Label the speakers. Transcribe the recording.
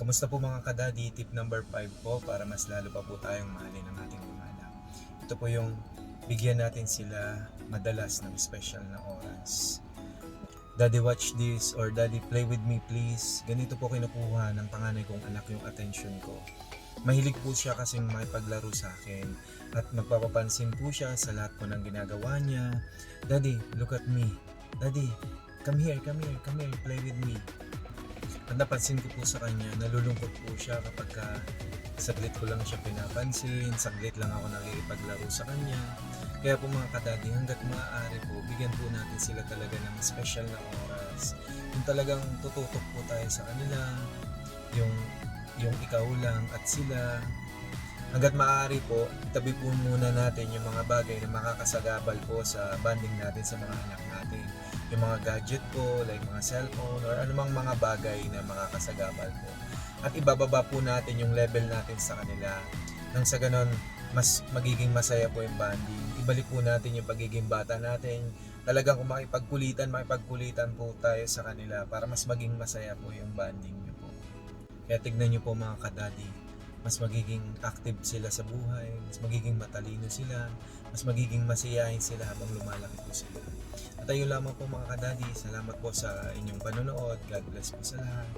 Speaker 1: Kamusta po mga kadadi? Tip number 5 po para mas lalo pa po tayong mahalin ang ating mga anak. Ito po yung bigyan natin sila madalas ng special na oras. Daddy, watch this, or Daddy, play with me please. Ganito po kinukuha ng panganay kong anak yung attention ko. Mahilig po siya kasing makipaglaro sa akin at magpapapansin po siya sa lahat po ng ginagawa niya. Daddy, look at me. Daddy, come here, play with me. At napansin ko po sa kanya, nalulungkot po siya kapag saglit ko lang siya pinapansin, saglit lang ako nakikipaglaro sa kanya. Kaya po mga kadadi, hanggat maaari po, bigyan po natin sila talaga ng special na oras. Yung talagang tututok po tayo sa kanila, yung ikaw lang at sila. Hanggat maaari po, tabi po muna natin yung mga bagay na makakasagabal po sa bonding natin sa mga anak natin. Yung mga gadget po, like mga cellphone, or anumang mga bagay na makakasagabal po. At ibababa po natin yung level natin sa kanila. Nang sa ganon, mas magiging masaya po yung bonding. Ibalik po natin yung pagiging bata natin. Talagang kung makipagkulitan po tayo sa kanila para mas maging masaya po yung bonding nyo po. Kaya tignan nyo po mga kadadi, mas magiging active sila sa buhay, mas magiging matalino sila, mas magiging masiyahin sila habang lumalaki po sila. At ayun lamang po mga kadadi, salamat po sa inyong panonood. God bless po sa lahat.